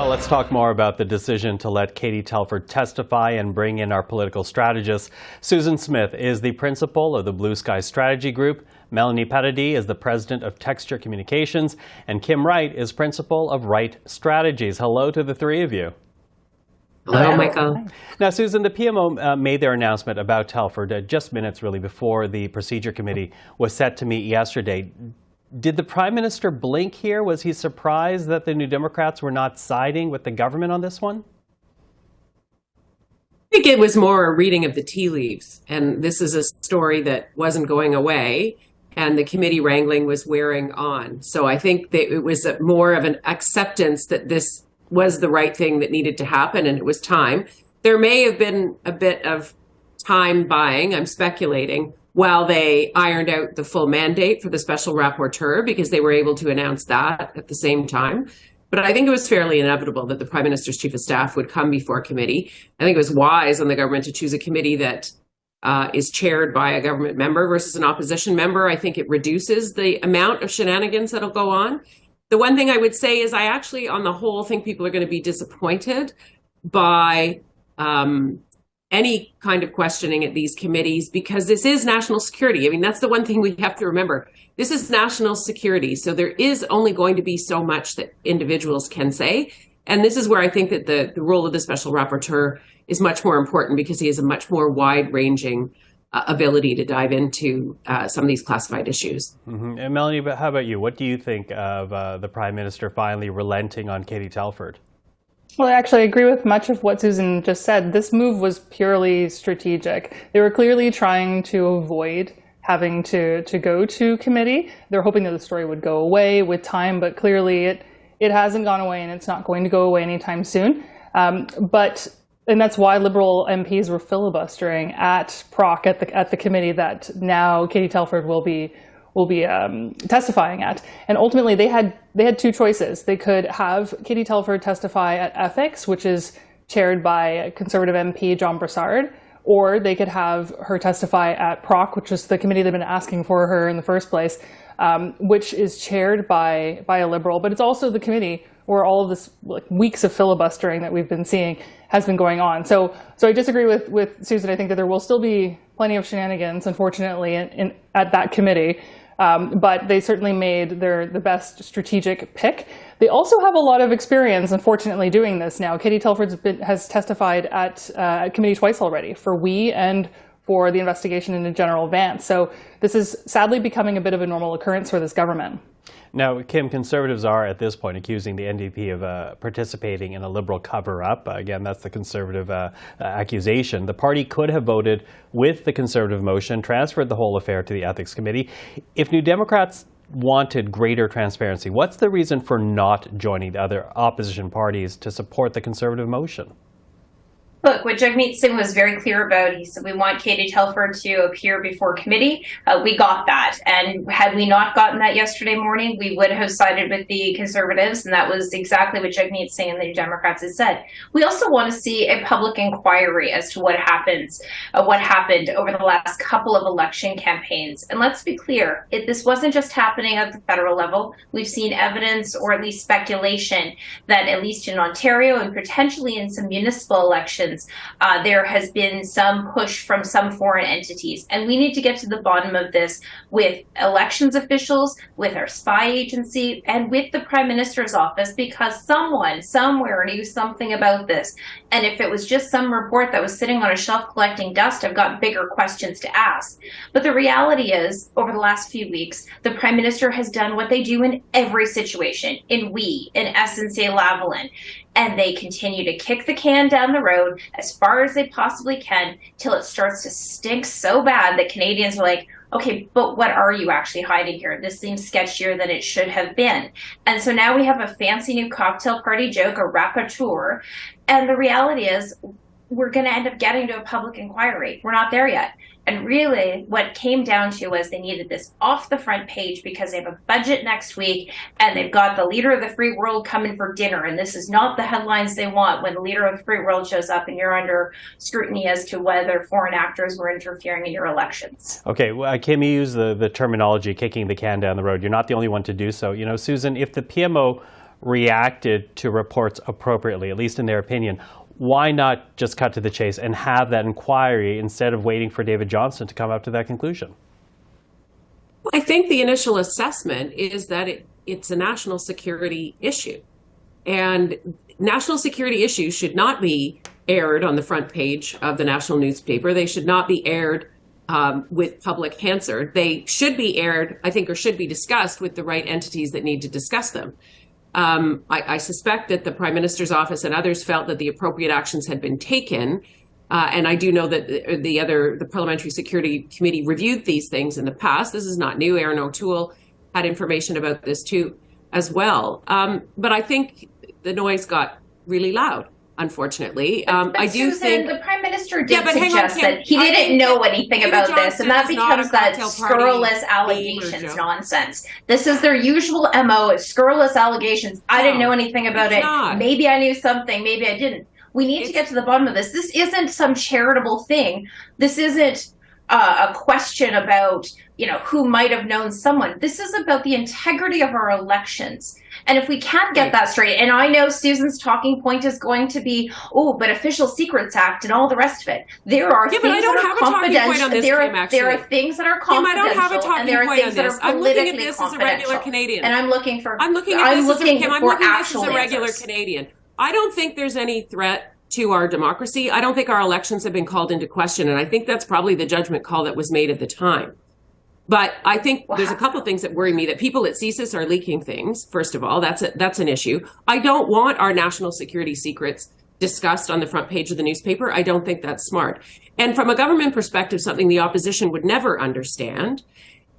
let's talk more about the decision to let Katie Telford testify and bring in our political strategist. Susan Smith is the principal of the Blue Sky Strategy Group. Melanie Paradis is the president of Texture Communications. And Kim Wright is principal of Wright Strategies. Hello to the three of you. Hello, Michael. Now, Susan, the PMO made their announcement about Telford just minutes really before the procedure committee was set to meet yesterday. Did the Prime Minister blink here? Was he surprised that the New Democrats were not siding with the government on this one? I think it was more a reading of the tea leaves. And this is a story that wasn't going away, and the committee wrangling was wearing on. So I think that it was more of an acceptance that this was the right thing that needed to happen, and it was time. There may have been a bit of time buying, I'm speculating, while they ironed out the full mandate for the special rapporteur, because they were able to announce that at the same time. But I think it was fairly inevitable that the Prime Minister's Chief of Staff would come before committee. I think it was wise on the government to choose a committee that is chaired by a government member versus an opposition member. I think it reduces the amount of shenanigans that'll go on. The one thing I would say is I actually, on the whole, think people are going to be disappointed by any kind of questioning at these committees, because this is national security. I mean, that's the one thing we have to remember. This is national security. So there is only going to be so much that individuals can say. And this is where I think that the role of the special rapporteur is much more important, because he has a much more wide-ranging ability to dive into some of these classified issues. Mm-hmm. And Melanie, how about you? What do you think of the Prime Minister finally relenting on Katie Telford? Well, actually, I agree with much of what Susan just said. This move was purely strategic. They were clearly trying to avoid having to go to committee. They're hoping that the story would go away with time, but clearly it hasn't gone away, and it's not going to go away anytime soon. And that's why Liberal MPs were filibustering at PROC at the committee that now Katie Telford will be testifying at. And ultimately, they had two choices. They could have Katie Telford testify at Ethics, which is chaired by Conservative MP John Brassard, or they could have her testify at PROC, which is the committee they've been asking for her in the first place, which is chaired by a Liberal. But it's also the committee where all of this weeks of filibustering that we've been seeing has been going on. So I disagree with Susan. I think that there will still be plenty of shenanigans, unfortunately, at that committee. But they certainly made the best strategic pick. They also have a lot of experience, unfortunately, doing this now. Katie Telford has testified at committee twice already, for We and for the investigation into General Vance. So this is sadly becoming a bit of a normal occurrence for this government. Now, Kim, Conservatives are at this point accusing the NDP of participating in a Liberal cover-up. Again, that's the Conservative accusation. The party could have voted with the Conservative motion, transferred the whole affair to the Ethics Committee. If New Democrats wanted greater transparency, what's the reason for not joining the other opposition parties to support the Conservative motion? Look, what Jagmeet Singh was very clear about, he said, we want Katie Telford to appear before committee. We got that. And had we not gotten that yesterday morning, we would have sided with the Conservatives. And that was exactly what Jagmeet Singh and the Democrats had said. We also want to see a public inquiry as to what happened over the last couple of election campaigns. And let's be clear, this wasn't just happening at the federal level. We've seen evidence, or at least speculation, that at least in Ontario and potentially in some municipal elections, there has been some push from some foreign entities. And we need to get to the bottom of this with elections officials, with our spy agency, and with the Prime Minister's office, because someone somewhere knew something about this. And if it was just some report that was sitting on a shelf collecting dust, I've got bigger questions to ask. But the reality is, over the last few weeks, the Prime Minister has done what they do in every situation, in SNC-Lavalin. And they continue to kick the can down the road as far as they possibly can till it starts to stink so bad that Canadians are like, okay, but what are you actually hiding here? This seems sketchier than it should have been. And so now we have a fancy new cocktail party joke, a rapporteur. And the reality is we're going to end up getting to a public inquiry. We're not there yet. And really what came down to was they needed this off the front page because they have a budget next week and they've got the leader of the free world coming for dinner. And this is not the headlines they want when the leader of the free world shows up and you're under scrutiny as to whether foreign actors were interfering in your elections. Okay, well, Kim, you use the terminology kicking the can down the road. You're not the only one to do so. You know, Susan, if the PMO reacted to reports appropriately, at least in their opinion. Why not just cut to the chase and have that inquiry instead of waiting for David Johnston to come up to that conclusion? I think the initial assessment is that it's a national security issue. And national security issues should not be aired on the front page of the national newspaper. They should not be aired with public Hansard. They should be aired, I think, or should be discussed with the right entities that need to discuss them. I suspect that the Prime Minister's office and others felt that the appropriate actions had been taken. And I do know that the Parliamentary Security Committee reviewed these things in the past. This is not new. Aaron O'Toole had information about this too, as well. But I think the noise got really loud, unfortunately. But I do Susan, think the Prime Minister did but hang on, suggest Kim. that he I didn't think know anything David about this, Johnston and that is not becomes a that cocktail party scurrilous gamer, allegations Joe. nonsense. This is their usual MO, it's scurrilous allegations. I didn't know anything about it's it. not. Maybe I knew something, maybe I didn't. We need to get to the bottom of this. This isn't some charitable thing. This isn't a question about, who might have known someone. This is about the integrity of our elections. And if we can't get that straight, and I know Susan's talking point is going to be, but Official Secrets Act and all the rest of it. There are things that are confidential. There are things that are confidential. Kim, I don't have a talking and there are point things on that this. are I'm looking politically at this as a regular Canadian. And I'm looking for I'm looking at this as a regular Canadian. I don't think there's any threat to our democracy. I don't think our elections have been called into question. And I think that's probably the judgment call that was made at the time. But I think there's a couple of things that worry me, that people at CSIS are leaking things. First of all, that's an issue. I don't want our national security secrets discussed on the front page of the newspaper. I don't think that's smart. And from a government perspective, something the opposition would never understand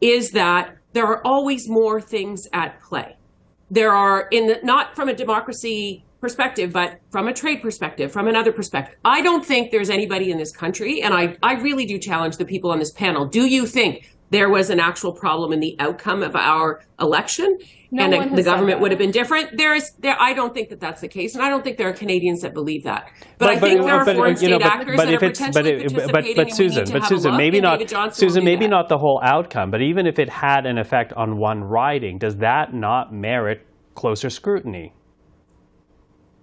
is that there are always more things at play. There are, not from a democracy perspective, but from a trade perspective, from another perspective. I don't think there's anybody in this country, and I really do challenge the people on this panel. Do you think there was an actual problem in the outcome of our election and the government would have been different? I don't think that that's the case, and I don't think there are Canadians that believe that. But I think there are foreign state actors that are potentially participating. But Susan, maybe not the whole outcome. But even if it had an effect on one riding, does that not merit closer scrutiny?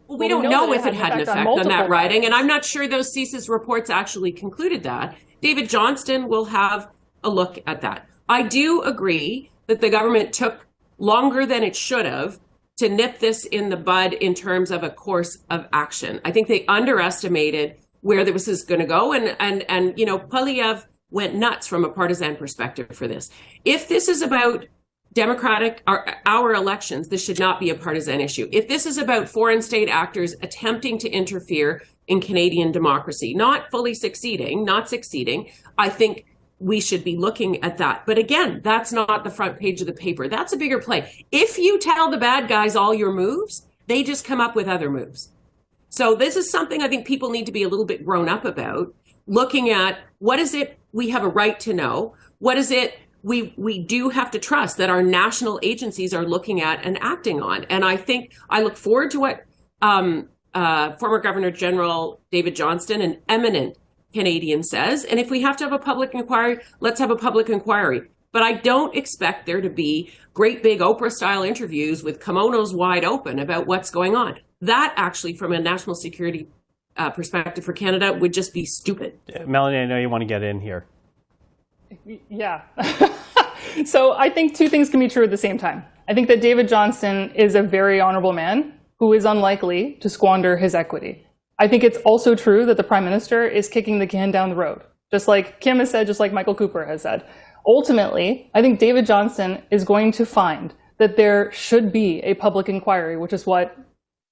Well, we don't know if it had an effect on that riding, and I'm not sure those CSIS reports actually concluded that. David Johnston will have a look at that. I do agree that the government took longer than it should have to nip this in the bud in terms of a course of action. I think they underestimated where this is going to go, and Poilievre went nuts from a partisan perspective for this. If this is about our elections, this should not be a partisan issue. If this is about foreign state actors attempting to interfere in Canadian democracy, not succeeding, I think we should be looking at that. But again, that's not the front page of the paper. That's a bigger play. If you tell the bad guys all your moves, they just come up with other moves. So this is something I think people need to be a little bit grown up about, looking at what is it we have a right to know? What is it we do have to trust that our national agencies are looking at and acting on? And I think I look forward to what former Governor General David Johnston, an eminent Canadian, says. And if we have to have a public inquiry, let's have a public inquiry. But I don't expect there to be great big Oprah-style interviews with kimonos wide open about what's going on. That actually, from a national security perspective for Canada, would just be stupid. Melanie, I know you want to get in here. Yeah. So I think two things can be true at the same time. I think that David Johnston is a very honorable man who is unlikely to squander his equity. I think it's also true that the Prime Minister is kicking the can down the road, just like Kim has said, just like Michael Cooper has said. Ultimately, I think David Johnston is going to find that there should be a public inquiry, which is what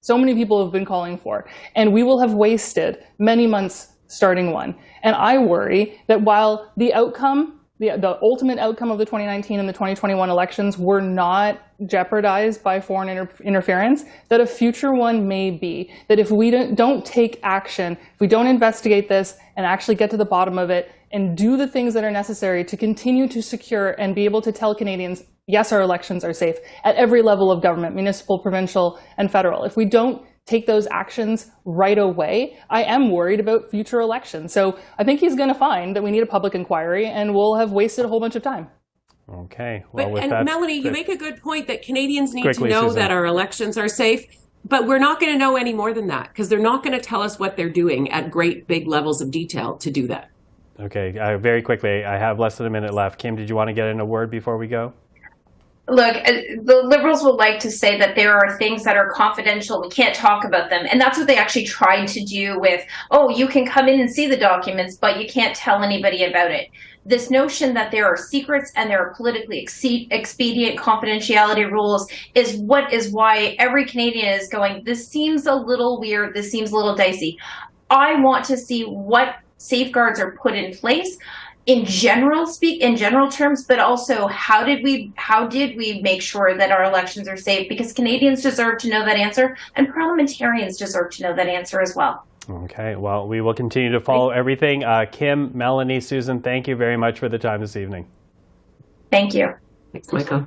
so many people have been calling for. And we will have wasted many months starting one. And I worry that while the outcome, the ultimate outcome of the 2019 and the 2021 elections were not jeopardized by foreign interference, that a future one may be. That if we don't take action, if we don't investigate this and actually get to the bottom of it and do the things that are necessary to continue to secure and be able to tell Canadians, yes, our elections are safe at every level of government, municipal, provincial, and federal. If we don't take those actions right away, I am worried about future elections. So I think he's going to find that we need a public inquiry, and we'll have wasted a whole bunch of time. Okay. Well, with And that, Melanie, you make a good point that Canadians need Quickly, to know Susan. that our elections are safe, but we're not going to know any more than that because they're not going to tell us what they're doing at great big levels of detail to do that. Okay. Very quickly, I have less than a minute left. Kim, did you want to get in a word before we go? Look, the Liberals would like to say that there are things that are confidential. We can't talk about them. And that's what they actually tried to do with, oh, you can come in and see the documents, but you can't tell anybody about it. This notion that there are secrets and there are politically expedient confidentiality rules is why every Canadian is going, this seems a little weird, this seems a little dicey. I want to see what safeguards are put in place in general terms, but also how did we make sure that our elections are safe? Because Canadians deserve to know that answer, and parliamentarians deserve to know that answer as well. Okay. Well, we will continue to follow everything. Kim, Melanie, Susan, thank you very much for the time this evening. Thank you. Thanks, Michael.